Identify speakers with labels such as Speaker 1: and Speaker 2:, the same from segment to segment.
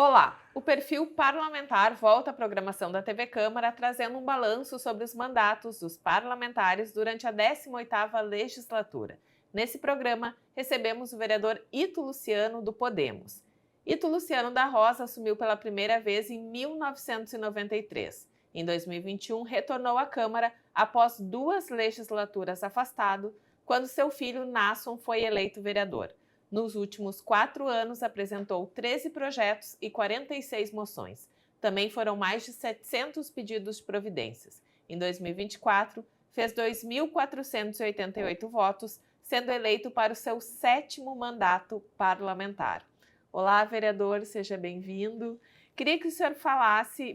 Speaker 1: Olá! O Perfil Parlamentar volta à programação da TV Câmara trazendo um balanço sobre os mandatos dos parlamentares durante a 18ª legislatura. Nesse programa, recebemos o vereador Ito Luciano, do Podemos. Ito Luciano da Rosa assumiu pela primeira vez em 1993. Em 2021, retornou à Câmara após 2 legislaturas afastado, quando seu filho Nasson foi eleito vereador. Nos últimos 4 anos, apresentou 13 projetos e 46 moções. Também foram mais de 700 pedidos de providências. Em 2024, fez 2.488 votos, sendo eleito para o seu 7º mandato parlamentar. Olá, vereador, seja bem-vindo. Queria que o senhor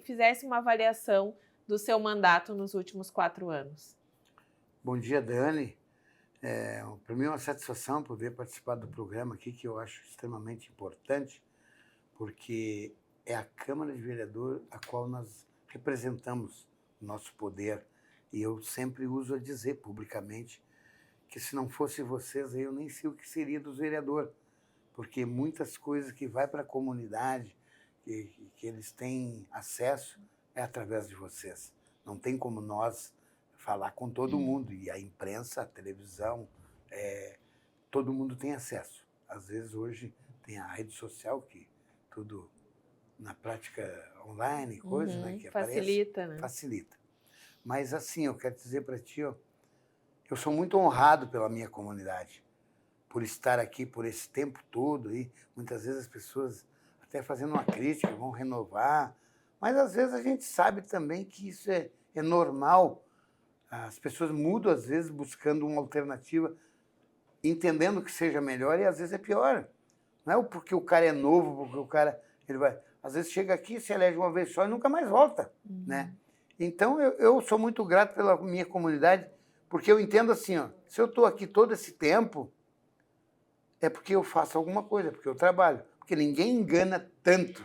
Speaker 1: fizesse uma avaliação do seu mandato nos últimos 4 anos.
Speaker 2: Bom dia, Dani. Para mim é uma satisfação poder participar do programa aqui, que eu acho extremamente importante, porque é a Câmara de Vereador a qual nós representamos o nosso poder. E eu sempre uso a dizer publicamente que se não fosse vocês, eu nem sei o que seria dos vereadores, porque muitas coisas que vai para a comunidade, que eles têm acesso, é através de vocês. Não tem como nós falar com todo mundo, e a imprensa, a televisão, todo mundo tem acesso. Às vezes hoje tem a rede social, que tudo na prática online, coisa, né, que
Speaker 1: facilita,
Speaker 2: aparece,
Speaker 1: né?
Speaker 2: Facilita. Mas assim, eu quero dizer para ti, eu sou muito honrado pela minha comunidade, por estar aqui por esse tempo todo, e muitas vezes as pessoas até fazendo uma crítica, vão renovar, mas às vezes a gente sabe também que isso é normal. As pessoas mudam, às vezes, buscando uma alternativa, entendendo que seja melhor, e às vezes é pior. Não é porque o cara é novo, porque o cara às vezes chega aqui, se elege uma vez só e nunca mais volta. Né? Então, eu sou muito grato pela minha comunidade, porque eu entendo assim, se eu estou aqui todo esse tempo, é porque eu faço alguma coisa, porque eu trabalho. Porque ninguém engana tanto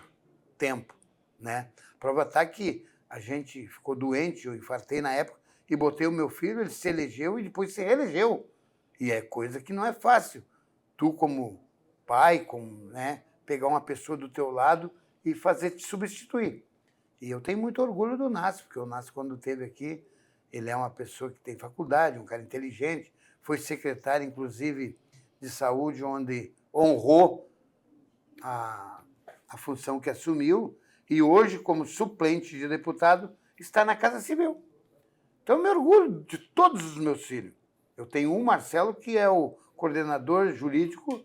Speaker 2: tempo. Né? A prova está que a gente ficou doente, eu infartei na época, e botei o meu filho, ele se elegeu e depois se reelegeu. E é coisa que não é fácil. Tu, como pai, pegar uma pessoa do teu lado e fazer te substituir. E eu tenho muito orgulho do Nácio, porque o Nácio, quando esteve aqui, ele é uma pessoa que tem faculdade, um cara inteligente, foi secretário, inclusive, de saúde, onde honrou a função que assumiu, e hoje, como suplente de deputado, está na Casa Civil. Então, eu me orgulho de todos os meus filhos. Eu tenho um, Marcelo, que é o coordenador jurídico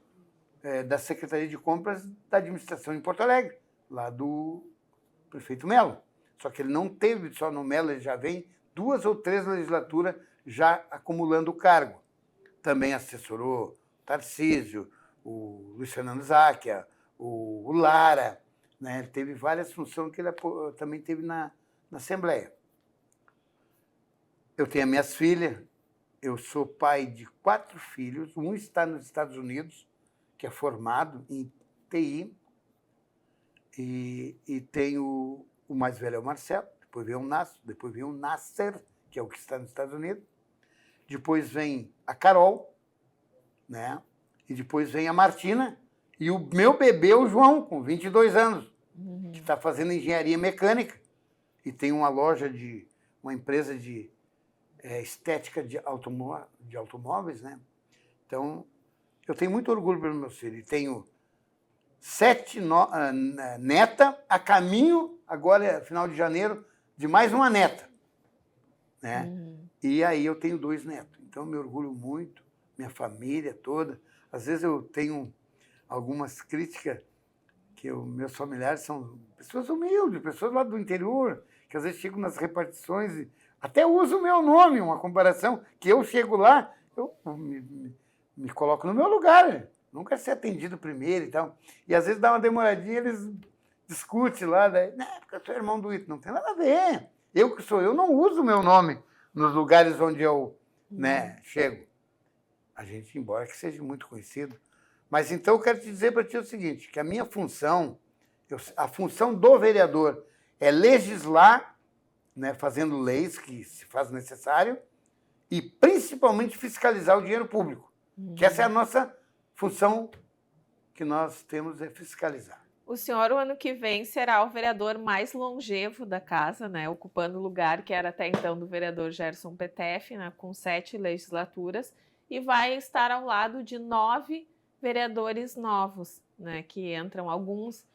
Speaker 2: da Secretaria de Compras da Administração em Porto Alegre, lá do prefeito Melo. Só que ele não teve só no Melo, ele já vem 2 ou 3 legislaturas já acumulando o cargo. Também assessorou o Tarcísio, o Luiz Fernando Záquia, o Lara. Né? Ele teve várias funções que ele também teve na Assembleia. Eu tenho as minhas filhas, eu sou pai de 4 filhos, um está nos Estados Unidos, que é formado em TI, e tenho o mais velho é o Marcelo, depois vem o Nácio, depois vem o Nasser, que é o que está nos Estados Unidos, depois vem a Carol, né? E depois vem a Martina, e o meu bebê, o João, com 22 anos, que está fazendo engenharia mecânica, e tem uma loja uma empresa de estética de automóveis, né? Então, eu tenho muito orgulho pelos meus filhos. Tenho 7 netas, a caminho, agora, final de janeiro, de mais uma neta. Né? E aí eu tenho 2 netos. Então, eu me orgulho muito, minha família toda. Às vezes eu tenho algumas críticas, que meus familiares são pessoas humildes, pessoas lá do interior, que às vezes chegam nas repartições e até uso o meu nome, uma comparação, que eu chego lá, eu me coloco no meu lugar, não quero ser atendido primeiro e tal. E às vezes dá uma demoradinha, eles discutem lá, porque eu sou irmão do Ito, não tem nada a ver. Eu que sou eu, não uso o meu nome nos lugares onde eu chego. A gente, embora que seja muito conhecido. Mas então eu quero te dizer para ti o seguinte, que a minha função, a função do vereador é legislar, né, fazendo leis que se faz necessário, e principalmente fiscalizar o dinheiro público. Que essa é a nossa função que nós temos, é fiscalizar.
Speaker 1: O senhor, o ano que vem, será o vereador mais longevo da casa, né? Ocupando o lugar que era até então do vereador Gerson Petef, né? Com 7 legislaturas, e vai estar ao lado de 9 vereadores novos, né? Que entram alguns,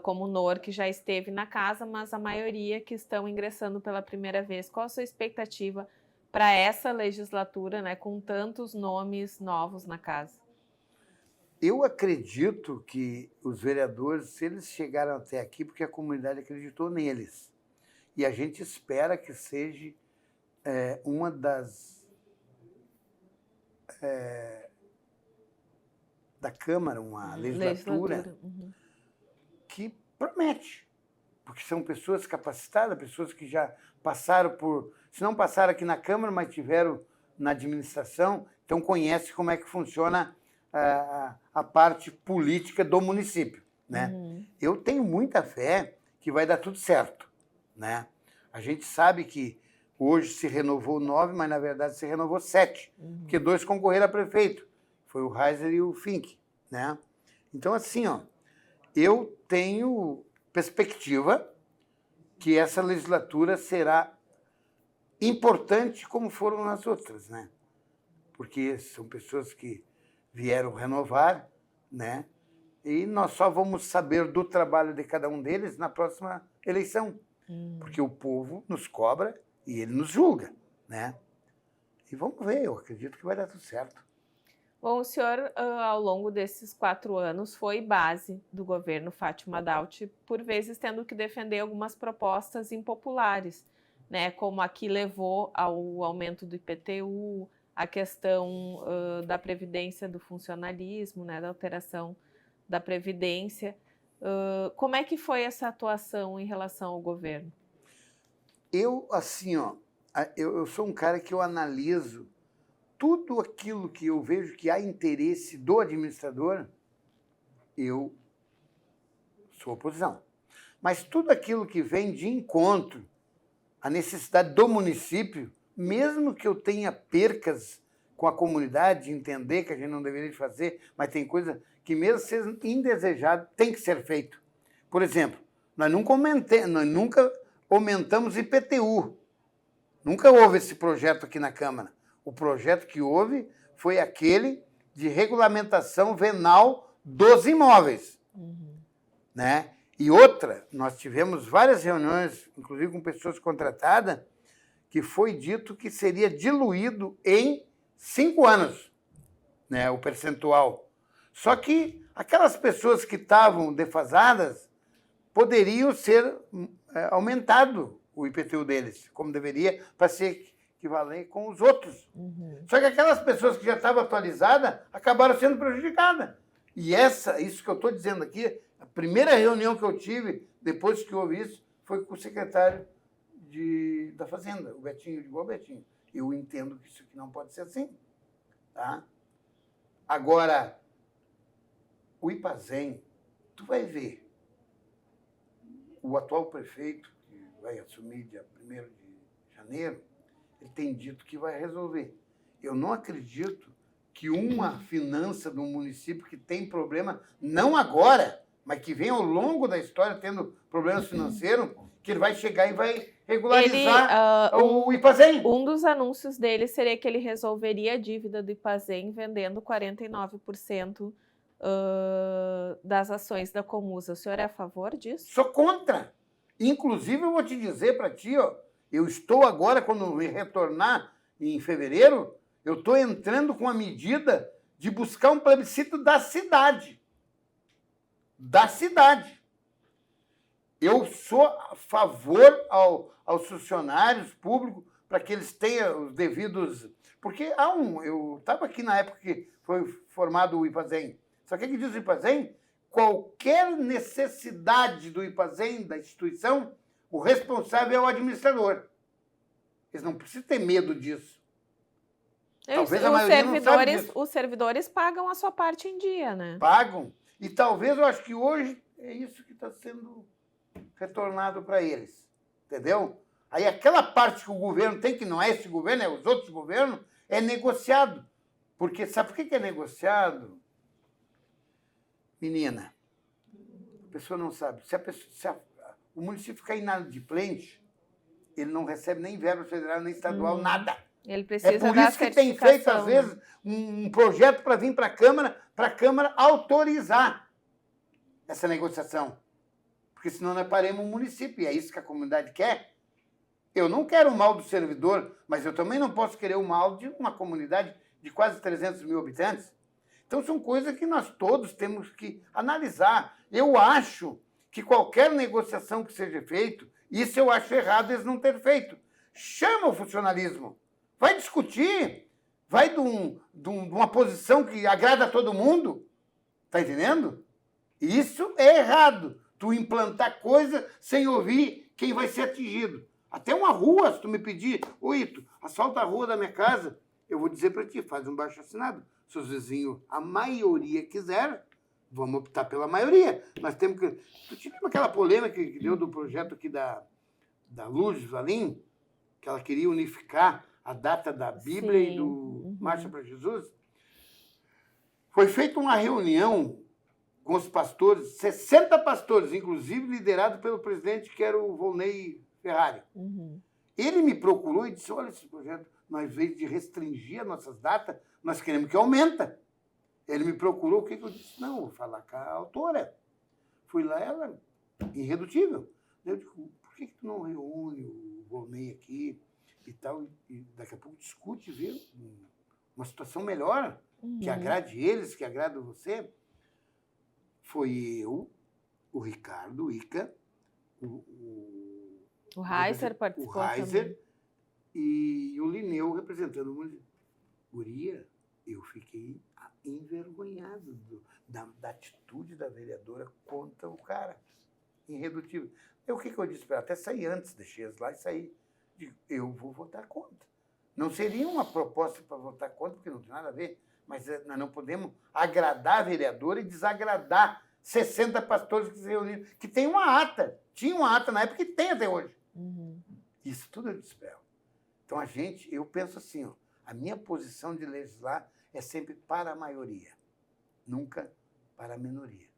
Speaker 1: como o Nor, que já esteve na casa, mas a maioria que estão ingressando pela primeira vez. Qual a sua expectativa para essa legislatura, né? Com tantos nomes novos na casa?
Speaker 2: Eu acredito que os vereadores, se eles chegaram até aqui, porque a comunidade acreditou neles. E a gente espera que seja uma da Câmara, uma legislatura que promete. Porque são pessoas capacitadas, pessoas que já passaram por... Se não passaram aqui na Câmara, mas tiveram na administração, então conhecem como é que funciona a parte política do município, né? Eu tenho muita fé que vai dar tudo certo, né? A gente sabe que hoje se renovou 9, mas na verdade se renovou 7, porque 2 concorreram a prefeito. Foi o Reiser e o Fink, né? Então, assim, ó, eu tenho perspectiva que essa legislatura será importante como foram as outras, né? Porque são pessoas que vieram renovar, né? E nós só vamos saber do trabalho de cada um deles na próxima eleição, porque o povo nos cobra e ele nos julga, né? E vamos ver, eu acredito que vai dar tudo certo.
Speaker 1: Bom, o senhor, ao longo desses 4 anos, foi base do governo Fátima Daut, por vezes tendo que defender algumas propostas impopulares, né? Como a que levou ao aumento do IPTU, a questão da previdência, do funcionalismo, né? Da alteração da previdência. Como é que foi essa atuação em relação ao governo?
Speaker 2: Eu, assim, ó, eu sou um cara que eu analiso tudo aquilo que eu vejo que há interesse do administrador, eu sou oposição. Mas tudo aquilo que vem de encontro à necessidade do município, mesmo que eu tenha percas com a comunidade, de entender que a gente não deveria fazer, mas tem coisa que, mesmo sendo indesejado, tem que ser feito. Por exemplo, nós nunca aumentamos IPTU. Nunca houve esse projeto aqui na Câmara. O projeto que houve foi aquele de regulamentação venal dos imóveis. Né? E outra, nós tivemos várias reuniões, inclusive com pessoas contratadas, que foi dito que seria diluído em 5 anos, né, o percentual. Só que aquelas pessoas que estavam defasadas poderiam ser aumentado o IPTU deles, como deveria, para ser equivalente com os outros. Só que aquelas pessoas que já estavam atualizadas acabaram sendo prejudicadas. E isso que eu estou dizendo aqui, a primeira reunião que eu tive, depois que houve isso, foi com o secretário da Fazenda, o Betinho, igual o Betinho. Eu entendo que isso aqui não pode ser assim. Tá? Agora, o Ipazém, tu vai ver, o atual prefeito, que vai assumir dia 1º de janeiro, ele tem dito que vai resolver. Eu não acredito que uma finança do município que tem problema, não agora, mas que vem ao longo da história tendo problemas financeiros, que ele vai chegar e vai regularizar o Ipazém.
Speaker 1: Um dos anúncios dele seria que ele resolveria a dívida do Ipazém vendendo 49% das ações da Comusa. O senhor é a favor disso?
Speaker 2: Sou contra. Inclusive, eu vou te dizer para ti, ó, eu estou agora, quando eu retornar em fevereiro, eu estou entrando com a medida de buscar um plebiscito da cidade. Da cidade. Eu sou a favor aos funcionários públicos para que eles tenham os devidos... Porque eu estava aqui na época que foi formado o Ipazém. Só que diz o Ipazém? Qualquer necessidade do Ipazém, da instituição, o responsável é o administrador. Eles não precisam ter medo disso. Talvez a maioria não sabe disso.
Speaker 1: Os servidores pagam a sua parte em dia, né?
Speaker 2: Pagam. E talvez, eu acho que hoje é isso que está sendo retornado para eles. Entendeu? Aí aquela parte que o governo tem, que não é esse governo, é os outros governos, é negociado. Porque sabe por que é negociado? Menina, pessoa não sabe. O município ficar inadimplente, ele não recebe nem verba federal, nem estadual, nada.
Speaker 1: Ele precisa
Speaker 2: por
Speaker 1: da
Speaker 2: isso que tem feito, às
Speaker 1: certificação,
Speaker 2: vezes, um projeto para vir para a Câmara autorizar essa negociação. Porque senão nós paremos um município, e é isso que a comunidade quer. Eu não quero o mal do servidor, mas eu também não posso querer o mal de uma comunidade de quase 300 mil habitantes. Então, são coisas que nós todos temos que analisar. Eu acho que qualquer negociação que seja feita, isso eu acho errado eles não terem feito. Chama o funcionalismo. Vai discutir. Vai de uma posição que agrada a todo mundo. Está entendendo? Isso é errado. Tu implantar coisa sem ouvir quem vai ser atingido. Até uma rua, se tu me pedir, ô Ito, asfalta a rua da minha casa, eu vou dizer para ti, faz um baixo-assinado. Se os vizinhos, a maioria quiser, vamos optar pela maioria. Nós temos que... Tu te lembra aquela polêmica que deu do projeto aqui da Lourdes Valim, que ela queria unificar a data da Bíblia e do Marcha para Jesus? Foi feita uma reunião com os pastores, 60 pastores, inclusive liderado pelo presidente, que era o Volney Ferrari. Ele me procurou e disse, olha, esse projeto, nós, ao invés de restringir as nossas datas, nós queremos que aumenta. Ele me procurou, o que eu disse? Não, vou falar com a autora. Fui lá, ela, irredutível. Eu digo, por que tu não reúne o Volney aqui e tal, e daqui a pouco discute, vê uma situação melhor, que agrade eles, que agrade você? Foi eu, o Ricardo, o Ica,
Speaker 1: o Reiser participou também.
Speaker 2: E o Lineu representando o município. Guria, eu fiquei envergonhado da atitude da vereadora contra o cara. Irredutível. O que eu disse para ela? Até sair antes, deixei as lá e saí. Digo, eu vou votar contra. Não seria uma proposta para votar contra, porque não tem nada a ver, mas nós não podemos agradar a vereadora e desagradar 60 pastores que se reuniram, que tem uma ata. Tinha uma ata na época e tem até hoje. Isso tudo eu disse para ela. Então, eu penso assim, ó, a minha posição de legislar é sempre para a maioria, nunca para a minoria.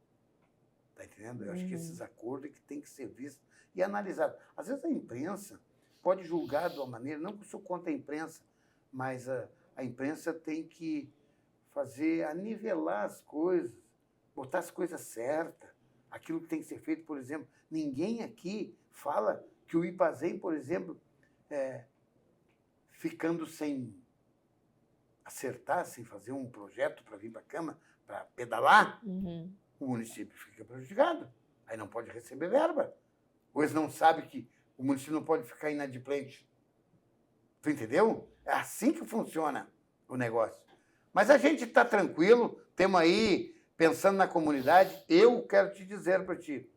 Speaker 2: Está entendendo? Eu acho que esses acordos é que tem que ser vistos e analisados. Às vezes a imprensa pode julgar de uma maneira, não que eu sou contra a imprensa, mas a imprensa tem que anivelar as coisas, botar as coisas certas, aquilo que tem que ser feito, por exemplo. Ninguém aqui fala que o Ipazem, por exemplo, ficando sem acertar, sem fazer um projeto para vir para a Câmara, para pedalar, o município fica prejudicado. Aí não pode receber verba. Ou eles não sabem que o município não pode ficar inadimplente. Tu entendeu? É assim que funciona o negócio. Mas a gente está tranquilo, temos aí, pensando na comunidade. Eu quero te dizer para ti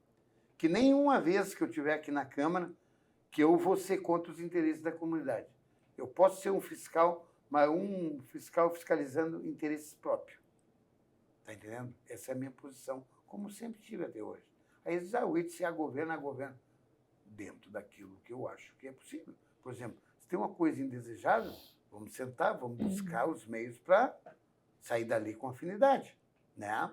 Speaker 2: que nenhuma vez que eu estiver aqui na Câmara que eu vou ser contra os interesses da comunidade. Eu posso ser um fiscal, mas um fiscal fiscalizando interesses próprios. Está entendendo? Essa é a minha posição, como sempre tive até hoje. Aí eles dizem, o se a governa, dentro daquilo que eu acho que é possível. Por exemplo, se tem uma coisa indesejável, vamos sentar, vamos buscar os meios para sair dali com afinidade, né?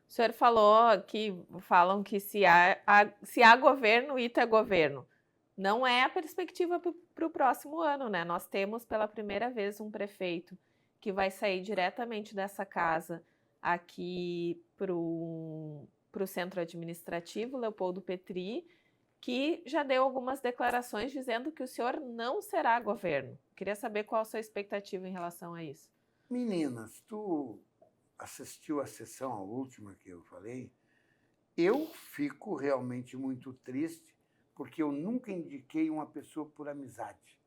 Speaker 1: O senhor falou que falam que se há governo, o Ito é governo. Não é a perspectiva para o próximo ano, né? Nós temos pela primeira vez um prefeito que vai sair diretamente dessa casa aqui para o centro administrativo, Leopoldo Petri, que já deu algumas declarações dizendo que o senhor não será governo. Queria saber qual a sua expectativa em relação a isso.
Speaker 2: Meninas, tu assistiu a sessão, a última que eu falei? Eu fico realmente muito triste, porque eu nunca indiquei uma pessoa por amizade.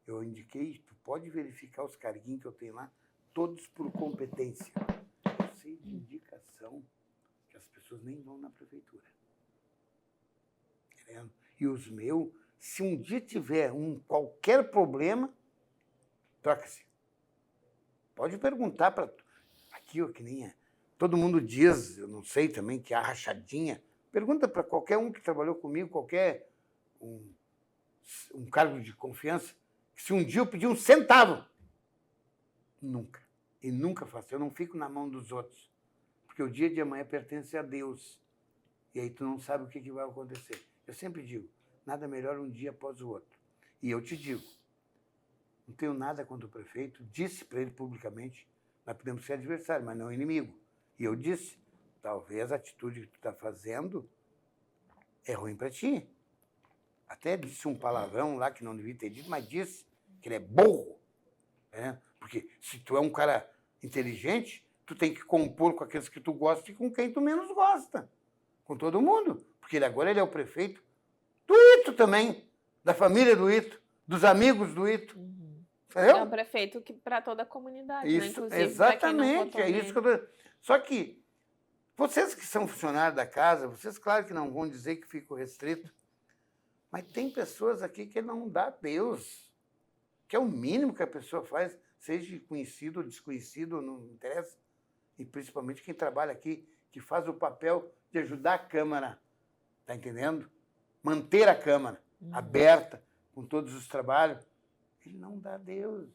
Speaker 2: Eu indiquei, tu pode verificar os carguinhos que eu tenho lá, todos por competência. Eu sei de indicação que as pessoas nem vão na prefeitura. E os meus, se um dia tiver qualquer problema, troca-se. Pode perguntar para... Aqui, ó, que nem é. Todo mundo diz, eu não sei também, que há rachadinha. Pergunta para qualquer um que trabalhou comigo, qualquer um cargo de confiança, que se um dia eu pedir um centavo, nunca. E nunca faço. Eu não fico na mão dos outros. Porque o dia de amanhã pertence a Deus. e aí tu não sabe o que vai acontecer. Eu sempre digo, nada melhor um dia após o outro. E eu te digo, não tenho nada contra o prefeito, disse para ele publicamente, nós podemos ser adversários, mas não inimigo. E eu disse, talvez a atitude que tu está fazendo é ruim para ti. Até disse um palavrão lá que não devia ter dito, mas disse que ele é burro. Né? Porque se tu é um cara inteligente, tu tem que compor com aqueles que tu gosta e com quem tu menos gosta. Com todo mundo. Porque agora ele é o prefeito do Ito também, da família do Ito, dos amigos do Ito. Entendeu?
Speaker 1: É um prefeito que para toda a comunidade,
Speaker 2: isso,
Speaker 1: né? Inclusive
Speaker 2: exatamente,
Speaker 1: é
Speaker 2: isso que eu tô... Só que vocês que são funcionários da casa, vocês claro que não vão dizer que fico restrito, mas tem pessoas aqui que não dá Deus, que é o mínimo que a pessoa faz, seja conhecido ou desconhecido, não interessa, e principalmente quem trabalha aqui, que faz o papel de ajudar a Câmara, tá entendendo? Manter a Câmara aberta, com todos os trabalhos. Ele não dá Deus.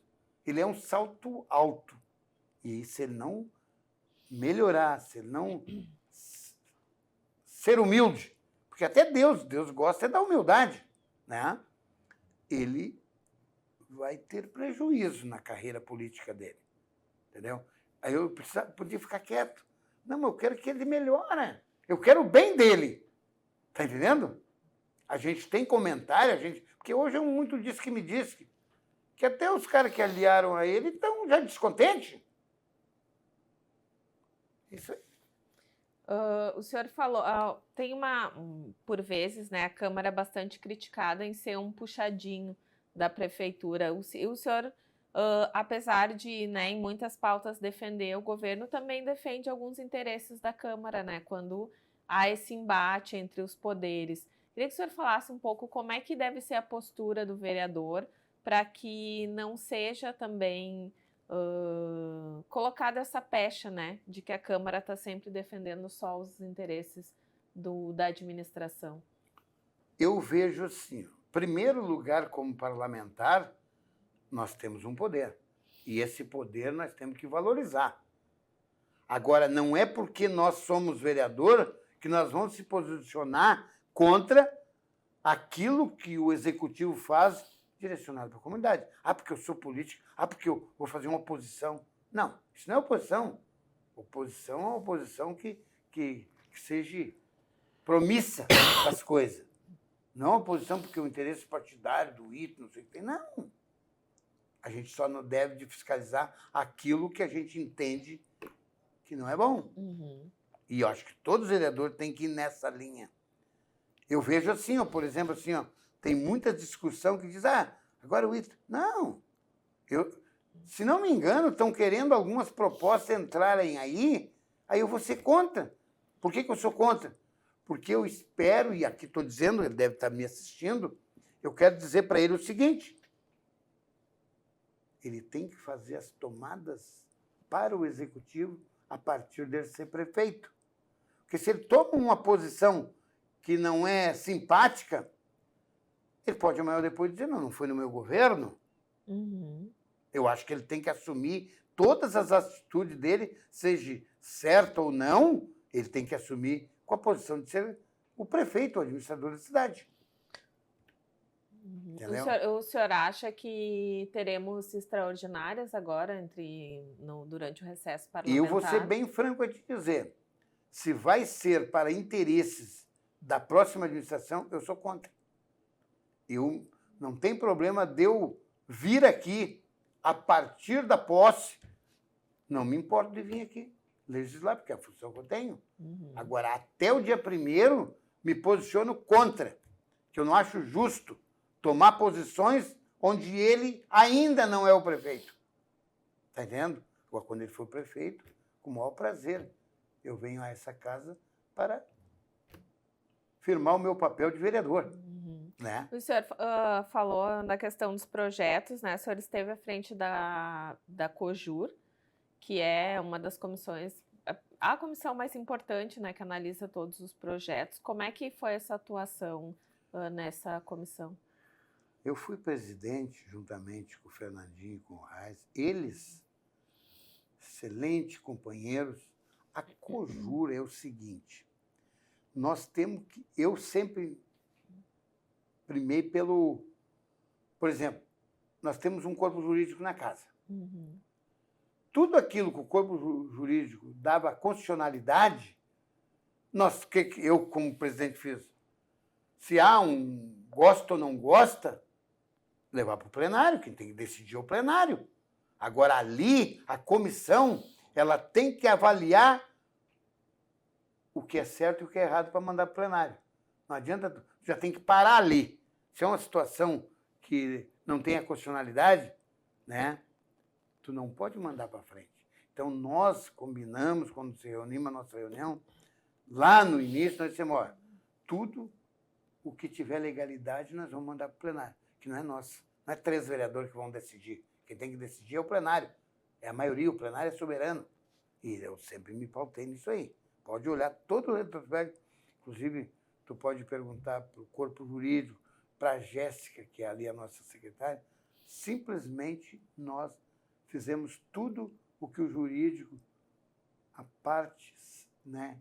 Speaker 2: Ele é um salto alto. E se ele não melhorar, se ele não ser humilde, porque até Deus gosta da humildade, né? Ele vai ter prejuízo na carreira política dele. Entendeu? Aí eu podia ficar quieto. Não, mas eu quero que ele melhore. Eu quero o bem dele. Tá entendendo? A gente tem comentário, porque hoje é muito disso que me disse, que até os caras que aliaram a ele estão já descontentes. Isso aí.
Speaker 1: O senhor falou, tem por vezes, né, a Câmara é bastante criticada em ser um puxadinho da prefeitura. O senhor, apesar de, né, em muitas pautas defender o governo, também defende alguns interesses da Câmara, né, quando há esse embate entre os poderes. Queria que o senhor falasse um pouco como é que deve ser a postura do vereador para que não seja também colocada essa pecha, né, de que a Câmara está sempre defendendo só os interesses da administração.
Speaker 2: Eu vejo assim, em primeiro lugar, como parlamentar, nós temos um poder. E esse poder nós temos que valorizar. Agora, não é porque nós somos vereador que nós vamos se posicionar contra aquilo que o executivo faz direcionado para a comunidade. Porque eu sou político, porque eu vou fazer uma oposição. Não, isso não é oposição. Oposição é uma oposição que seja promissa das coisas. Não é oposição porque o interesse partidário do Ito, não sei o que tem. Não. A gente só não deve de fiscalizar aquilo que a gente entende que não é bom. E eu acho que todos os vereadores têm que ir nessa linha. Eu vejo assim, por exemplo, assim, tem muita discussão que diz, agora o Ito... Não. Se não me engano, estão querendo algumas propostas entrarem aí eu vou ser contra. Por que eu sou contra? Porque eu espero, e aqui estou dizendo, ele deve estar me assistindo, eu quero dizer para ele o seguinte, ele tem que fazer as tomadas para o executivo a partir dele ser prefeito. Porque se ele toma uma posição que não é simpática, ele pode amanhã ou depois dizer, não foi no meu governo. Eu acho que ele tem que assumir todas as atitudes dele, seja certa ou não, ele tem que assumir com a posição de ser o prefeito, o administrador da cidade.
Speaker 1: O senhor acha que teremos extraordinárias agora durante o recesso parlamentar?
Speaker 2: E eu vou ser bem franco a te dizer, se vai ser para interesses da próxima administração, eu sou contra. Eu não tem problema de eu vir aqui a partir da posse, não me importo de vir aqui legislar, porque é a função que eu tenho. Agora, até o dia 1º, me posiciono contra, que eu não acho justo tomar posições onde ele ainda não é o prefeito. Está entendendo? Agora, quando ele for prefeito, com o maior prazer, eu venho a essa casa para firmar o meu papel de vereador. Né?
Speaker 1: O senhor falou da questão dos projetos, né? O senhor esteve à frente da COJUR, que é uma das comissões, a comissão mais importante, né, que analisa todos os projetos. Como é que foi essa atuação nessa comissão?
Speaker 2: Eu fui presidente, juntamente com o Fernandinho e com o Reis. Eles, excelentes companheiros. A COJUR é o seguinte, nós temos que... Eu sempre primei pelo... Por exemplo, nós temos um corpo jurídico na casa.
Speaker 1: Uhum.
Speaker 2: Tudo aquilo que o corpo jurídico dava constitucionalidade, eu, como presidente, fiz. Se há um gosta ou não gosta, levar para o plenário, quem tem que decidir é o plenário. Agora, ali, a comissão, ela tem que avaliar o que é certo e o que é errado para mandar para o plenário. Não adianta, já tem que parar ali. Se é uma situação que não tem a constitucionalidade, né, tu não pode mandar para frente. Então, nós combinamos, quando se reunimos a nossa reunião, lá no início, nós dissemos, olha, tudo o que tiver legalidade, nós vamos mandar para o plenário, que não é nosso. Não é 3 vereadores que vão decidir. Quem tem que decidir é o plenário. É a maioria, o plenário é soberano. E eu sempre me pautei nisso aí. Pode olhar todo o retrospecto. Inclusive, tu pode perguntar para o corpo jurídico, para a Jéssica, que é ali a nossa secretária. Simplesmente nós fizemos tudo o que o jurídico, a parte, né,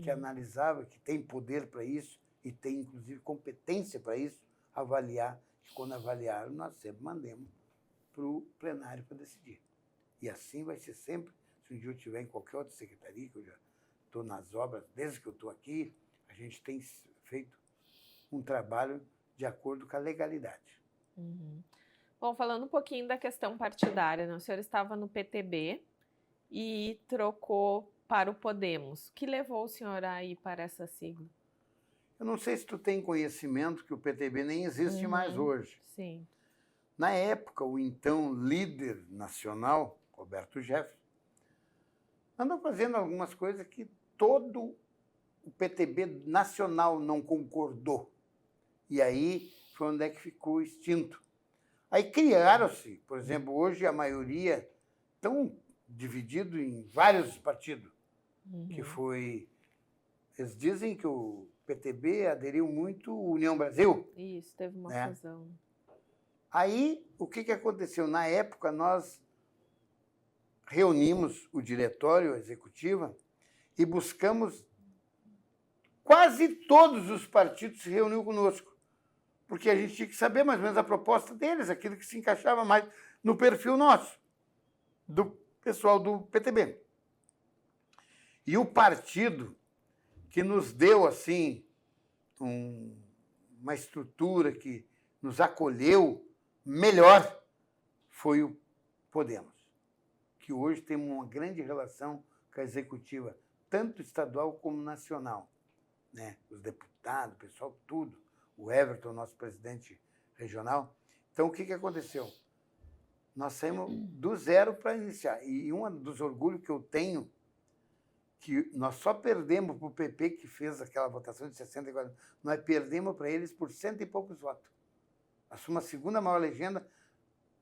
Speaker 2: que analisava, que tem poder para isso e tem, inclusive, competência para isso, avaliar. E quando avaliaram, nós sempre mandemos para o plenário para decidir. E assim vai ser sempre. Se um dia eu estiver em qualquer outra secretaria, que eu já estou nas obras, desde que eu estou aqui, a gente tem feito um trabalho de acordo com a legalidade.
Speaker 1: Uhum. Bom, falando um pouquinho da questão partidária, né? O senhor estava no PTB e trocou para o Podemos. O que levou o senhor a ir para essa sigla?
Speaker 2: Eu não sei se tu tem conhecimento que o PTB nem existe mais hoje.
Speaker 1: Sim.
Speaker 2: Na época, o então líder nacional, Roberto Jefferson, andou fazendo algumas coisas que todo o PTB nacional não concordou. E aí foi onde é que ficou extinto. Aí criaram-se, por exemplo, hoje a maioria estão dividido em vários partidos, que foi... Eles dizem que o PTB aderiu muito à União Brasil.
Speaker 1: Isso, teve uma fusão.
Speaker 2: Aí, o que aconteceu? Na época, nós reunimos o diretório, a executiva, e buscamos... Quase todos os partidos se reuniram conosco, porque a gente tinha que saber mais ou menos a proposta deles, aquilo que se encaixava mais no perfil nosso, do pessoal do PTB. E o partido que nos deu, assim, uma estrutura que nos acolheu melhor foi o Podemos, que hoje tem uma grande relação com a executiva, tanto estadual como nacional. Né? Os deputados, o pessoal, tudo. O Everton, nosso presidente regional. Então, o que aconteceu? Nós saímos do zero para iniciar. E um dos orgulhos que eu tenho, que nós só perdemos para o PP, que fez aquela votação de 64, nós perdemos para eles por 100 e poucos votos. Nós fomos a segunda maior legenda.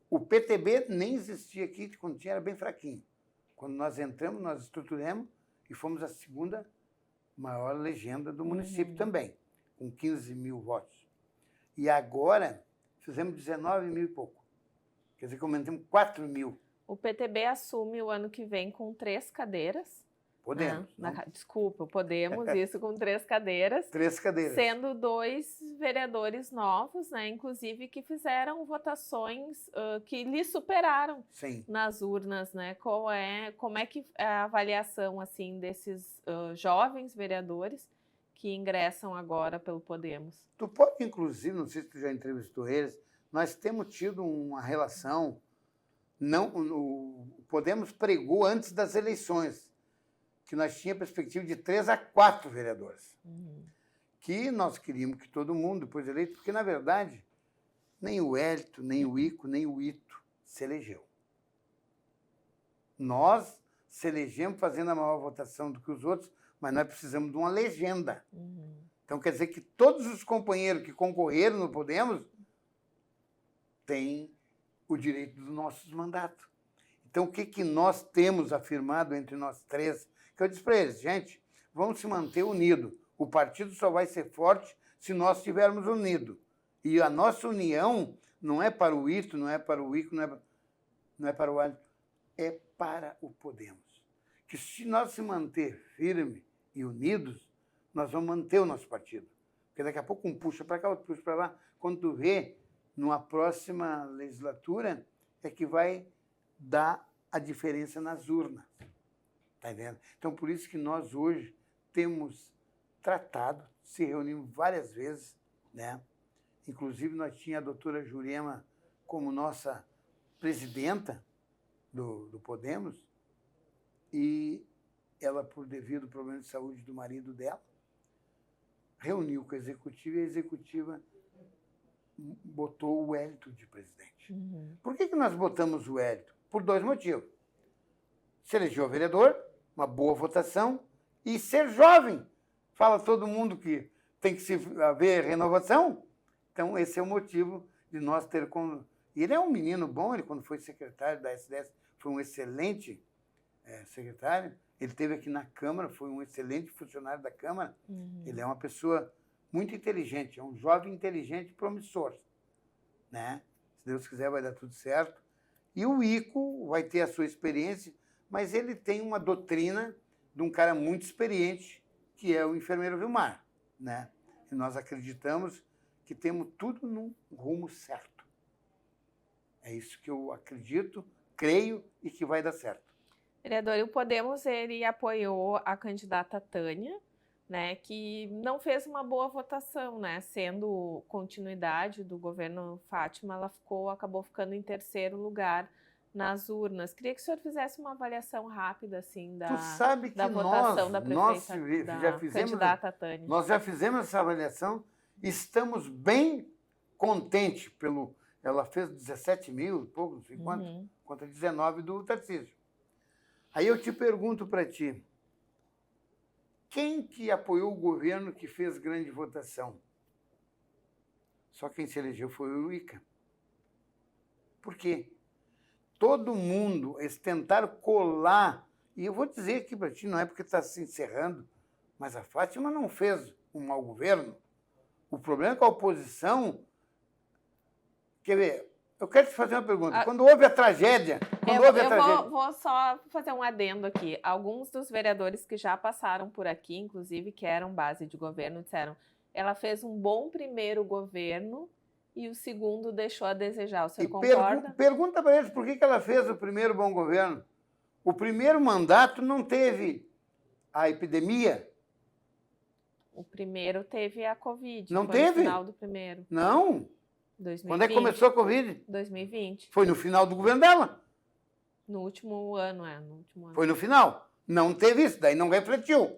Speaker 2: O PTB nem existia aqui, quando tinha, era bem fraquinho. Quando nós entramos, nós estruturamos e fomos a segunda maior legenda do município também, com 15 mil votos. E agora fizemos 19 mil e pouco. Quer dizer que aumentamos 4 mil.
Speaker 1: O PTB assume o ano que vem com 3 cadeiras.
Speaker 2: Podemos.
Speaker 1: Desculpa, Podemos, isso com 3 cadeiras.
Speaker 2: 3 cadeiras.
Speaker 1: Sendo 2 vereadores novos, né, inclusive, que fizeram votações que lhe superaram.
Speaker 2: Sim.
Speaker 1: Nas urnas, né? Como é que é a avaliação assim desses jovens vereadores que ingressam agora pelo Podemos?
Speaker 2: Tu pode, inclusive, não sei se tu já entrevistou eles, nós temos tido uma relação, o Podemos pregou antes das eleições, que nós tínhamos perspectiva de 3 a 4 vereadores. Que nós queríamos que todo mundo, depois eleito, porque, na verdade, nem o Hélito, nem o Ico, nem o Ito se elegeu. Nós se elegemos fazendo a maior votação do que os outros, mas nós precisamos de uma legenda. Então, quer dizer que todos os companheiros que concorreram no Podemos têm o direito dos nossos mandatos. Então, o que nós temos afirmado entre nós 3? Que eu disse para eles, gente, vamos se manter unidos. O partido só vai ser forte se nós estivermos unidos. E a nossa união não é para o Ito, não é para o Ico, não é para o Hélito, é para o Podemos. Que se nós se manter firmes e unidos, nós vamos manter o nosso partido. Porque daqui a pouco um puxa para cá, outro puxa para lá. Quando tu vê, numa próxima legislatura, é que vai dar a diferença nas urnas. Está entendendo? Então, por isso que nós hoje temos tratado, se reunimos várias vezes, né? Inclusive, nós tínhamos a doutora Jurema como nossa presidenta do Podemos, e ela, por devido ao problema de saúde do marido dela, reuniu com a executiva e a executiva botou o Wellington de presidente.
Speaker 1: Uhum.
Speaker 2: Por que nós botamos o Wellington? Por 2 motivos. Se elegeu vereador, uma boa votação, e ser jovem. Fala todo mundo que tem que haver renovação. Então, esse é o motivo de nós ter... Ele é um menino bom, ele, quando foi secretário da SDS, foi um excelente secretário. Ele esteve aqui na Câmara, foi um excelente funcionário da Câmara.
Speaker 1: Uhum.
Speaker 2: Ele é uma pessoa muito inteligente, é um jovem inteligente promissor, né? Se Deus quiser, vai dar tudo certo. E o Ico vai ter a sua experiência, mas ele tem uma doutrina de um cara muito experiente, que é o enfermeiro Vilmar, né? E nós acreditamos que temos tudo num rumo certo. É isso que eu acredito, creio e que vai dar certo.
Speaker 1: Vereador, e o Podemos, ele apoiou a candidata Tânia, né, que não fez uma boa votação, né, sendo continuidade do governo Fátima, ela acabou ficando em 3º lugar nas urnas. Queria que o senhor fizesse uma avaliação rápida, assim, da votação da prefeita, candidata Tânia.
Speaker 2: Nós já fizemos essa avaliação, estamos bem contentes pelo... Ela fez 17 mil, pouco, não sei quanto, contra 19 do Tarcísio. Aí eu te pergunto para ti, quem que apoiou o governo que fez grande votação? Só quem se elegeu foi o Ica. Por quê? Todo mundo, eles tentaram colar, e eu vou dizer aqui para ti, não é porque está se encerrando, mas a Fátima não fez um mau governo. O problema é que a oposição... Quer ver? Eu quero te fazer uma pergunta. Quando houve a tragédia...
Speaker 1: Vou só fazer um adendo aqui. Alguns dos vereadores que já passaram por aqui, inclusive, que eram base de governo, disseram ela fez um bom primeiro governo e o segundo deixou a desejar. O senhor concorda?
Speaker 2: Pergunta para eles por que ela fez o primeiro bom governo. O primeiro mandato não teve a epidemia.
Speaker 1: O primeiro teve a Covid.
Speaker 2: Não
Speaker 1: foi
Speaker 2: teve?
Speaker 1: No final do primeiro.
Speaker 2: Não.
Speaker 1: 2020.
Speaker 2: Quando é que começou a Covid?
Speaker 1: 2020.
Speaker 2: Foi no final do governo dela.
Speaker 1: No último ano,
Speaker 2: Foi no final. Não teve isso, daí não refletiu.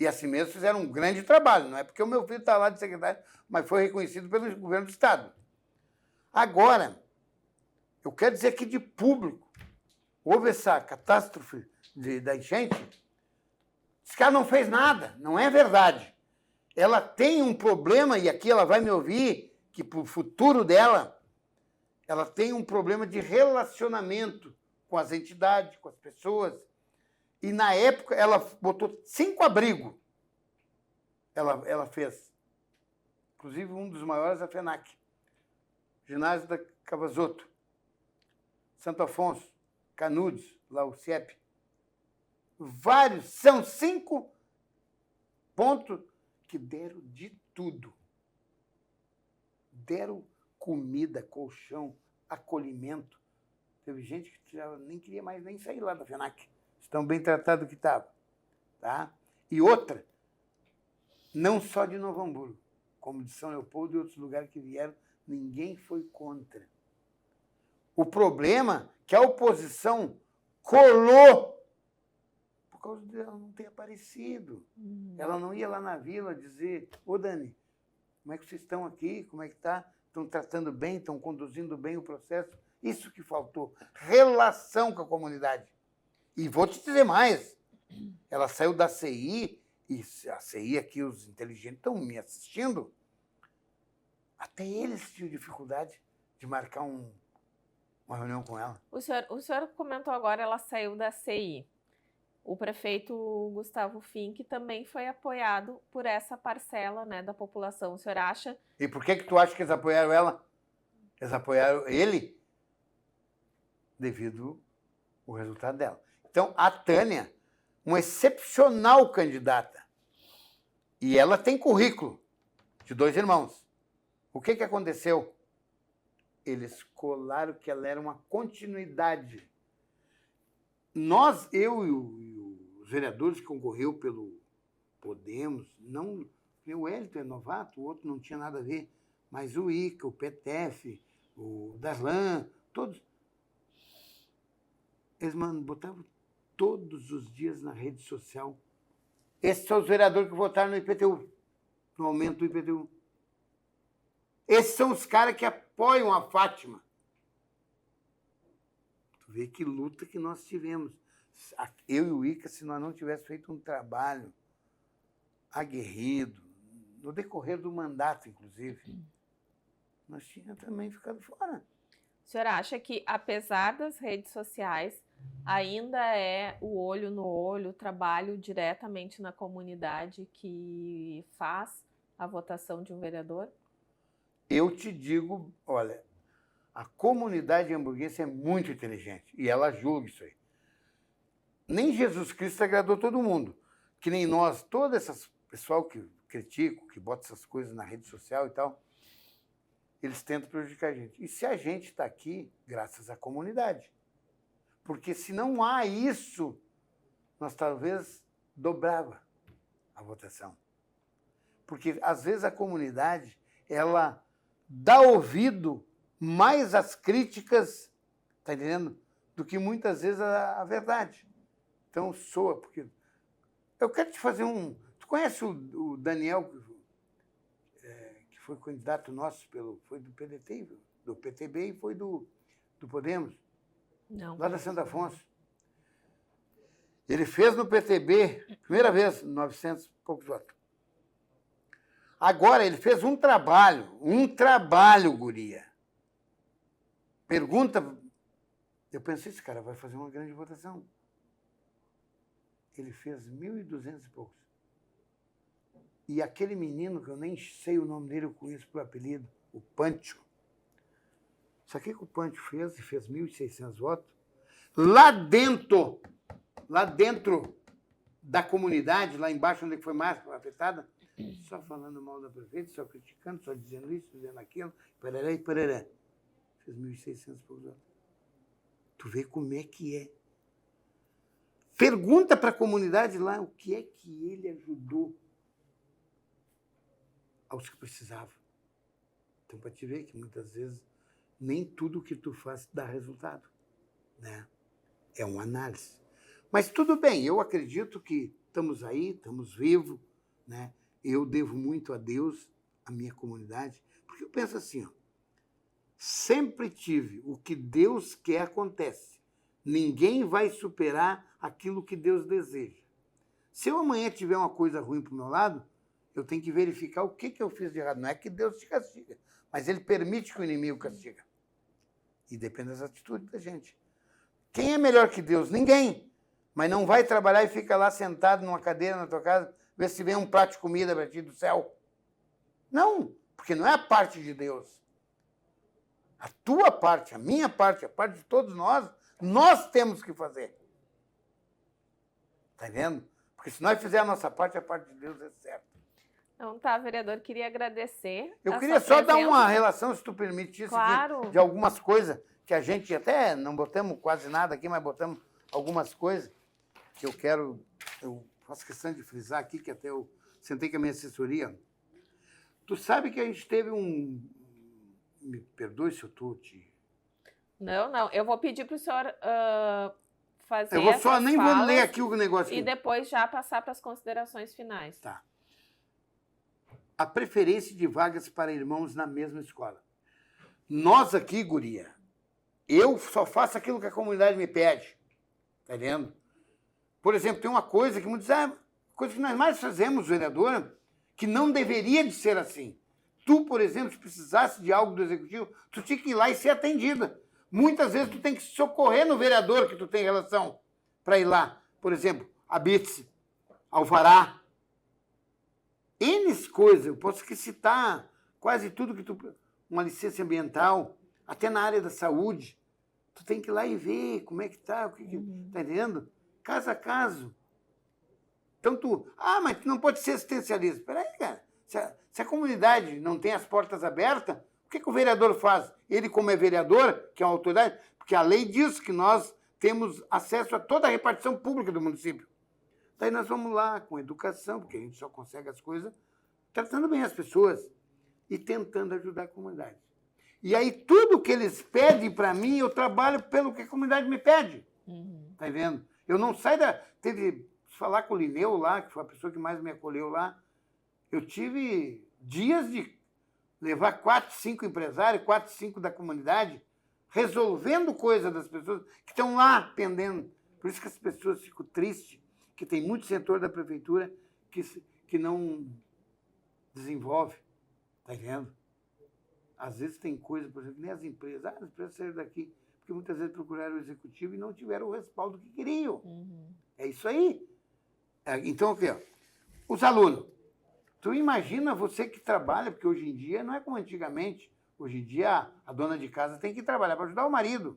Speaker 2: E assim mesmo fizeram um grande trabalho. Não é porque o meu filho está lá de secretário, mas foi reconhecido pelo governo do Estado. Agora, eu quero dizer que de público, houve essa catástrofe da enchente, esse cara não fez nada, não é verdade. Ela tem um problema, e aqui ela vai me ouvir, que para o futuro dela, ela tem um problema de relacionamento com as entidades, com as pessoas. E, na época, ela botou 5 abrigos. Ela fez. Inclusive, um dos maiores, a FENAC. Ginásio da Cavazoto. Santo Afonso. Canudos, lá o CIEP. Vários. São 5 pontos que deram de tudo. Deram comida, colchão, acolhimento. Teve gente que já nem queria mais nem sair lá da FENAC. Estão bem tratados que estava. Tá? E outra, não só de Novo Hamburgo, como de São Leopoldo e outros lugares que vieram, ninguém foi contra. O problema é que a oposição colou por causa dela não ter aparecido. Ela não ia lá na vila dizer, ô Dani, como é que vocês estão aqui? Como é que está? Estão tratando bem? Estão conduzindo bem o processo? Isso que faltou. Relação com a comunidade. E vou te dizer mais. Ela saiu da CI, e a CI aqui, os inteligentes estão me assistindo, até eles tinham dificuldade de marcar uma reunião com ela.
Speaker 1: O senhor comentou agora, ela saiu da CI. O prefeito Gustavo Fink também foi apoiado por essa parcela, né, da população. O senhor acha?
Speaker 2: E por que tu acha que eles apoiaram ela? Eles apoiaram ele devido ao resultado dela. Então, a Tânia, uma excepcional candidata. E ela tem currículo de 2 irmãos. O que aconteceu? Eles colaram que ela era uma continuidade. Eu e os vereadores que concorreu pelo Podemos, não, o Wellington é novato, o outro não tinha nada a ver, mas o Ica, o PTF, o Darlan, todos, eles botavam todos os dias na rede social. Esses são os vereadores que votaram no IPTU, no aumento do IPTU. Esses são os caras que apoiam a Fátima. Tu vê que luta que nós tivemos. Eu e o Ica, se nós não tivéssemos feito um trabalho aguerrido, no decorrer do mandato, inclusive, nós tínhamos também ficado fora.
Speaker 1: O senhor acha que, apesar das redes sociais, ainda é o olho no olho, o trabalho diretamente na comunidade que faz a votação de um vereador?
Speaker 2: Eu te digo, olha, a comunidade hamburguense é muito inteligente e ela julga isso aí. Nem Jesus Cristo agradou todo mundo, que nem nós, todo esse pessoal que critica, que bota essas coisas na rede social e tal, eles tentam prejudicar a gente. E se a gente está aqui, graças à comunidade. Porque se não há isso, nós talvez dobrava a votação. Porque, às vezes, a comunidade, ela dá ouvido mais às críticas, tá entendendo? Do que muitas vezes a verdade. Então, soa, porque... Eu quero te fazer um... Tu conhece o Daniel, que foi candidato nosso, foi do PDT, do PTB e foi do Podemos?
Speaker 1: Não.
Speaker 2: Lá da Santo Afonso. Ele fez no PTB, primeira vez, 900 e poucos votos. Agora, ele fez um trabalho, guria. Pergunta... Eu pensei, esse cara vai fazer uma grande votação. Ele fez 1.200 e poucos. E aquele menino, que eu nem sei o nome dele, eu conheço pelo apelido, o Pancho. Sabe o que o Pancho fez? E fez 1.600 votos. Lá dentro da comunidade, lá embaixo, onde foi mais afetada, só falando mal da prefeita, só criticando, só dizendo isso, dizendo aquilo, parará e parará. Fez 1.600 e poucos votos. Tu vê como é que é. Pergunta para a comunidade lá o que é que ele ajudou aos que precisavam. Então, para te ver que muitas vezes nem tudo que tu faz dá resultado, né? É uma análise. Mas tudo bem, eu acredito que estamos aí, estamos vivos, né? Eu devo muito a Deus, a minha comunidade, porque eu penso assim, ó, sempre tive o que Deus quer acontece. Ninguém vai superar aquilo que Deus deseja. Se eu amanhã tiver uma coisa ruim para o meu lado, eu tenho que verificar o que eu fiz de errado. Não é que Deus te castiga, mas Ele permite que o inimigo castiga. E depende das atitudes da gente. Quem é melhor que Deus? Ninguém. Mas não vai trabalhar e fica lá sentado numa cadeira na tua casa, ver se vem um prato de comida para ti do céu. Não, porque não é a parte de Deus. A tua parte, a minha parte, a parte de todos nós temos que fazer. Está vendo? Porque se nós fizermos a nossa parte, a parte de Deus é certa.
Speaker 1: Então tá, vereador, queria agradecer.
Speaker 2: Eu queria só dar uma relação, se tu permitisse,
Speaker 1: claro,
Speaker 2: de algumas coisas que a gente até não botamos quase nada aqui, mas botamos algumas coisas que eu faço questão de frisar aqui, que até eu sentei com a minha assessoria. Tu sabe que a gente teve me perdoe se eu estou te...
Speaker 1: Não, eu vou pedir para o senhor fazer
Speaker 2: eu vou ler aqui o negócio.
Speaker 1: E depois já passar para as considerações finais.
Speaker 2: Tá. A preferência de vagas para irmãos na mesma escola. Nós aqui, guria, eu só faço aquilo que a comunidade me pede. Tá vendo? Por exemplo, tem uma coisa que muitos dizem, coisa que nós mais fazemos, vereadora, que não deveria de ser assim. Tu, por exemplo, se precisasse de algo do executivo, tu tinha que ir lá e ser atendida. Muitas vezes tu tem que socorrer no vereador que tu tem relação para ir lá. Por exemplo, a BITS, Alvará. N coisas, eu posso aqui citar quase tudo que tu... Uma licença ambiental, até na área da saúde. Tu tem que ir lá e ver como é que tá, tá entendendo? Caso a caso. Então mas tu não pode ser assistencialista. Espera aí, cara. Se a comunidade não tem as portas abertas, o que o vereador faz? Ele, como é vereador, que é uma autoridade, porque a lei diz que nós temos acesso a toda a repartição pública do município. Daí nós vamos lá com educação, porque a gente só consegue as coisas tratando bem as pessoas e tentando ajudar a comunidade. E aí tudo que eles pedem para mim, eu trabalho pelo que a comunidade me pede. Tá vendo? Eu não saio Teve falar com o Lineu lá, que foi a pessoa que mais me acolheu lá. Eu tive dias de levar 4, 5 empresários, 4, 5 da comunidade, resolvendo coisas das pessoas que estão lá pendendo. Por isso que as pessoas ficam tristes, que tem muito setor da prefeitura que não desenvolve. Está vendo? Às vezes tem coisa, por exemplo, nem as empresas. As empresas saíram daqui, porque muitas vezes procuraram o executivo e não tiveram o respaldo que queriam. É isso aí. Então, o quê? Os alunos. Tu imagina você que trabalha, porque hoje em dia não é como antigamente. Hoje em dia a dona de casa tem que trabalhar para ajudar o marido.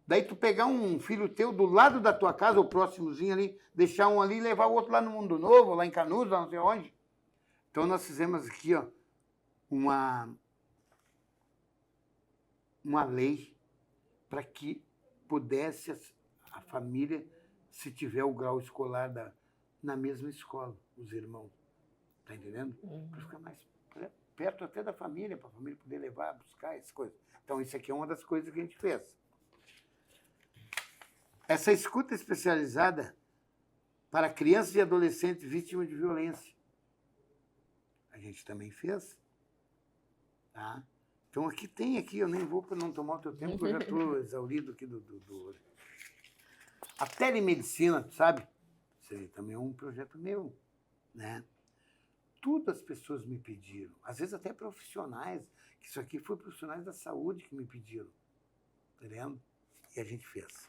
Speaker 2: Daí tu pegar um filho teu do lado da tua casa, ou próximozinho ali, deixar um ali e levar o outro lá no Mundo Novo, lá em Canudos, lá não sei onde. Então nós fizemos aqui, ó, uma lei para que pudesse a família, se tiver o grau escolar na mesma escola, os irmãos. Está entendendo? Para ficar mais perto até da família, para a família poder levar, buscar essas coisas. Então, isso aqui é uma das coisas que a gente fez. Essa escuta especializada para crianças e adolescentes vítimas de violência. A gente também fez. Tá? Então, eu nem vou para não tomar o teu tempo, porque eu já estou exaurido aqui do... A telemedicina, sabe? Isso aí também é um projeto meu, né? Tudo as pessoas me pediram, às vezes até profissionais, que isso aqui foi profissionais da saúde que me pediram, tá vendo? E a gente fez.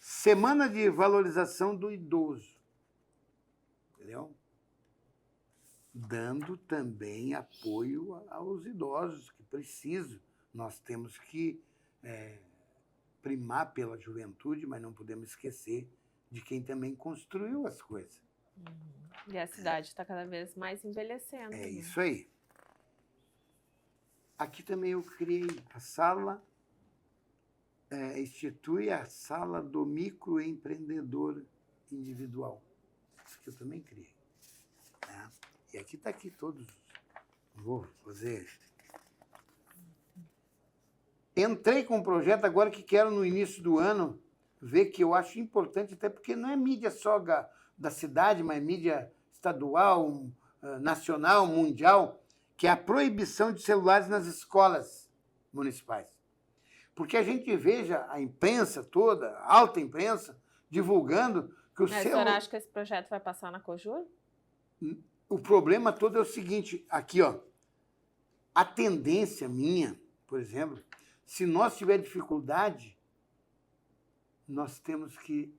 Speaker 2: Semana de valorização do idoso, entendeu? Dando também apoio aos idosos que precisam. Nós temos que primar pela juventude, mas não podemos esquecer de quem também construiu as coisas.
Speaker 1: E a cidade está cada vez mais envelhecendo.
Speaker 2: É isso aí. Aqui também eu criei a sala, institui a sala do microempreendedor individual. Isso que eu também criei. Né? E aqui está todos. Vou fazer. Entrei com um projeto agora que quero, no início do ano, ver, que eu acho importante, até porque não é mídia só da cidade, mas mídia estadual, nacional, mundial, que é a proibição de celulares nas escolas municipais. Porque a gente veja a imprensa toda, a alta imprensa, divulgando que o
Speaker 1: celular... Mas a senhora acha que esse projeto vai passar na COJUR?
Speaker 2: O problema todo é o seguinte, aqui, ó, a tendência minha, por exemplo, se nós tiver dificuldade, nós temos que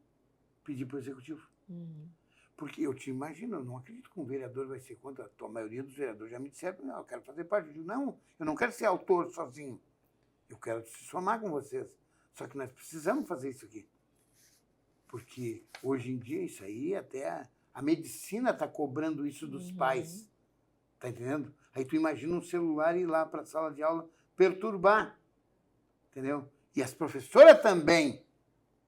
Speaker 2: pedir para o executivo. Porque eu te imagino, eu não acredito que um vereador vai ser contra. A maioria dos vereadores já me disseram, não, eu quero fazer parte. Eu digo, não, eu não quero ser autor sozinho. Eu quero se somar com vocês. Só que nós precisamos fazer isso aqui. Porque hoje em dia, isso aí, até a medicina está cobrando isso dos pais. Está entendendo? Aí tu imagina um celular ir lá para a sala de aula perturbar. Entendeu? E as professoras também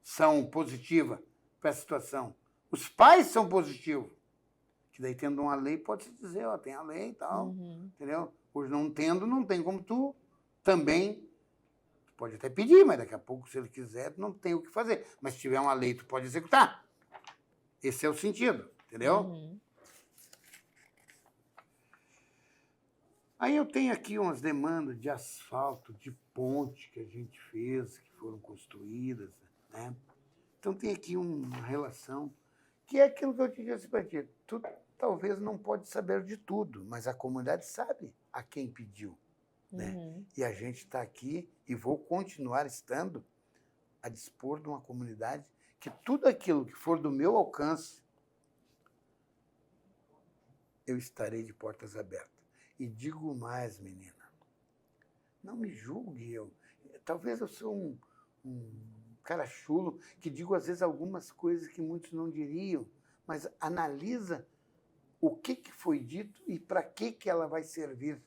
Speaker 2: são positivas para a situação. Os pais são positivos. Que daí, tendo uma lei, pode-se dizer, ó, tem a lei e tal. Entendeu? Hoje não tendo, não tem como tu também. Tu pode até pedir, mas daqui a pouco, se ele quiser, não tem o que fazer. Mas se tiver uma lei, tu pode executar. Esse é o sentido, entendeu? Aí eu tenho aqui umas demandas de asfalto, de ponte que a gente fez, que foram construídas, né? Então tem aqui uma relação, que é aquilo que eu te disse para ti. Tu talvez não pode saber de tudo, mas a comunidade sabe a quem pediu, né? E a gente está aqui e vou continuar estando a dispor de uma comunidade que tudo aquilo que for do meu alcance, eu estarei de portas abertas. E digo mais, menina, não me julgue eu. Talvez eu sou um cara chulo, que digo às vezes algumas coisas que muitos não diriam, mas analisa o que foi dito e para que ela vai servir.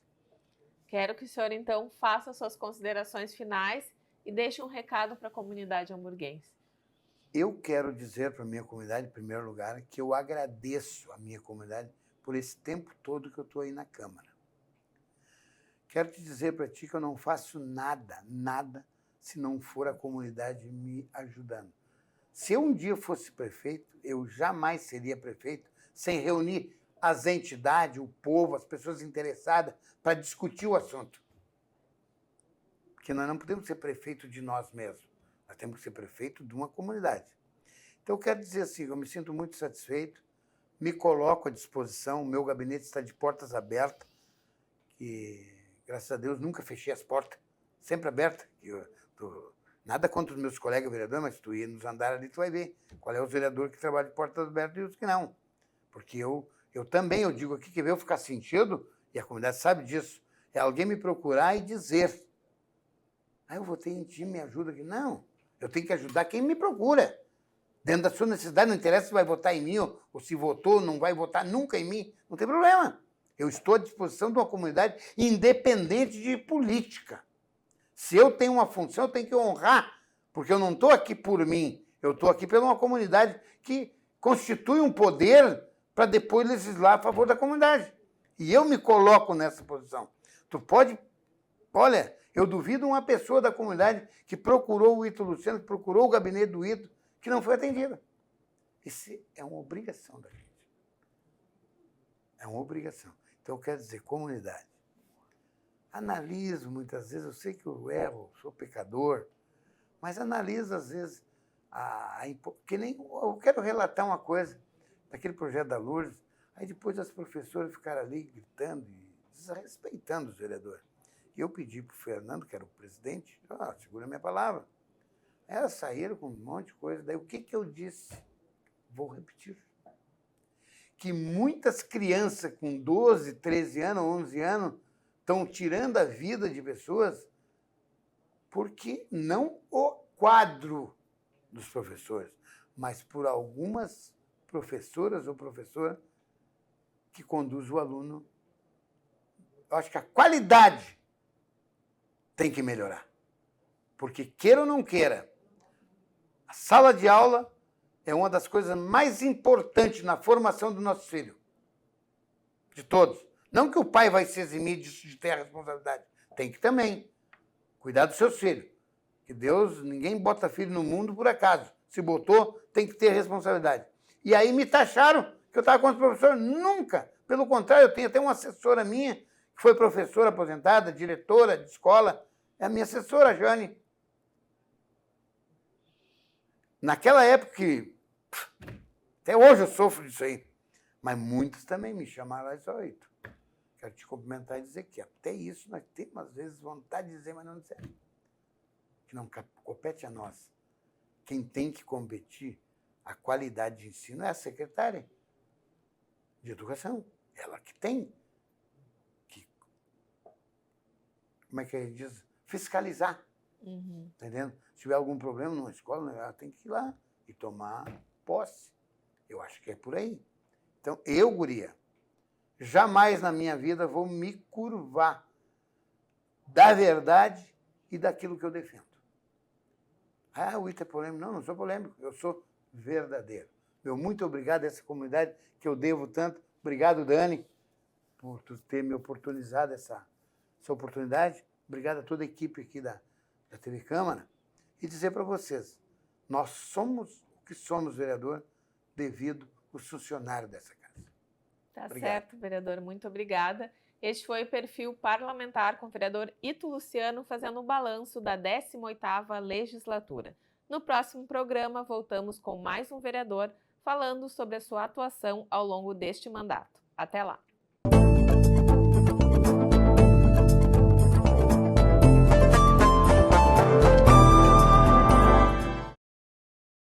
Speaker 1: Quero que o senhor, então, faça suas considerações finais e deixe um recado para a comunidade hamburguense.
Speaker 2: Eu quero dizer para a minha comunidade, em primeiro lugar, que eu agradeço a minha comunidade por esse tempo todo que eu estou aí na Câmara. Quero te dizer para ti que eu não faço nada, se não for a comunidade me ajudando. Se eu um dia fosse prefeito, eu jamais seria prefeito sem reunir as entidades, o povo, as pessoas interessadas para discutir o assunto. Porque nós não podemos ser prefeito de nós mesmos. Nós temos que ser prefeito de uma comunidade. Então, eu quero dizer assim, eu me sinto muito satisfeito, me coloco à disposição, o meu gabinete está de portas abertas, que, graças a Deus, nunca fechei as portas, sempre abertas. Nada contra os meus colegas vereadores, mas tu ir nos andares ali, tu vai ver qual é o vereador que trabalha de portas abertas e os que não. Porque eu também, eu digo aqui, que veio ficar sentido, e a comunidade sabe disso, é alguém me procurar e dizer, eu votei em ti, me ajuda aqui. Não, eu tenho que ajudar quem me procura. Dentro da sua necessidade, não interessa se vai votar em mim, ou se votou, não vai votar nunca em mim, não tem problema. Eu estou à disposição de uma comunidade independente de política. Se eu tenho uma função, eu tenho que honrar, porque eu não estou aqui por mim, eu estou aqui pela uma comunidade que constitui um poder para depois legislar a favor da comunidade. E eu me coloco nessa posição. Tu pode... Olha, eu duvido uma pessoa da comunidade que procurou o Ito Luciano, que procurou o gabinete do Ito, que não foi atendida. Isso é uma obrigação da gente. É uma obrigação. Então, eu quero dizer, comunidade, analiso muitas vezes, eu sei que eu erro, sou pecador, mas analiso às vezes, que nem, eu quero relatar uma coisa, daquele projeto da Lourdes, aí depois as professoras ficaram ali gritando e desrespeitando os vereadores. E eu pedi para o Fernando, que era o presidente, segura a minha palavra. Elas saíram com um monte de coisa, daí o que eu disse? Vou repetir. Que muitas crianças com 12, 13 anos, 11 anos, estão tirando a vida de pessoas porque não o quadro dos professores, mas por algumas professoras ou professora que conduz o aluno. Eu acho que a qualidade tem que melhorar. Porque, queira ou não queira, a sala de aula é uma das coisas mais importantes na formação do nosso filho. De todos. Não que o pai vai se eximir disso, de ter a responsabilidade. Tem que também cuidar dos seus filhos. Que Deus, ninguém bota filho no mundo por acaso. Se botou, tem que ter responsabilidade. E aí me taxaram que eu estava contra o professor. Nunca. Pelo contrário, eu tenho até uma assessora minha, que foi professora aposentada, diretora de escola. É a minha assessora, a Jane. Naquela época que... Até hoje eu sofro disso aí. Mas muitos também me chamaram lá e disseram, Ito, quero te cumprimentar e dizer que até isso nós temos, às vezes, vontade de dizer, mas não disseram. Que não compete a nós. Quem tem que competir a qualidade de ensino é a secretária de educação. Ela que tem que, como é que a gente diz? Fiscalizar. Entendendo? Se tiver algum problema numa escola, ela tem que ir lá e tomar posse. Eu acho que é por aí. Então, eu, guria, jamais na minha vida vou me curvar da verdade e daquilo que eu defendo. O Ito é polêmico. Não, não sou polêmico. Eu sou verdadeiro. Meu muito obrigado a essa comunidade que eu devo tanto. Obrigado, Dani, por tu ter me oportunizado essa oportunidade. Obrigado a toda a equipe aqui da TV Câmara. E dizer para vocês, nós somos o que somos, vereador, devido aos funcionários dessa casa.
Speaker 1: Tá certo, vereador. Muito obrigada. Este foi o Perfil Parlamentar com o vereador Ito Luciano fazendo um balanço da 18ª legislatura. No próximo programa, voltamos com mais um vereador falando sobre a sua atuação ao longo deste mandato. Até lá!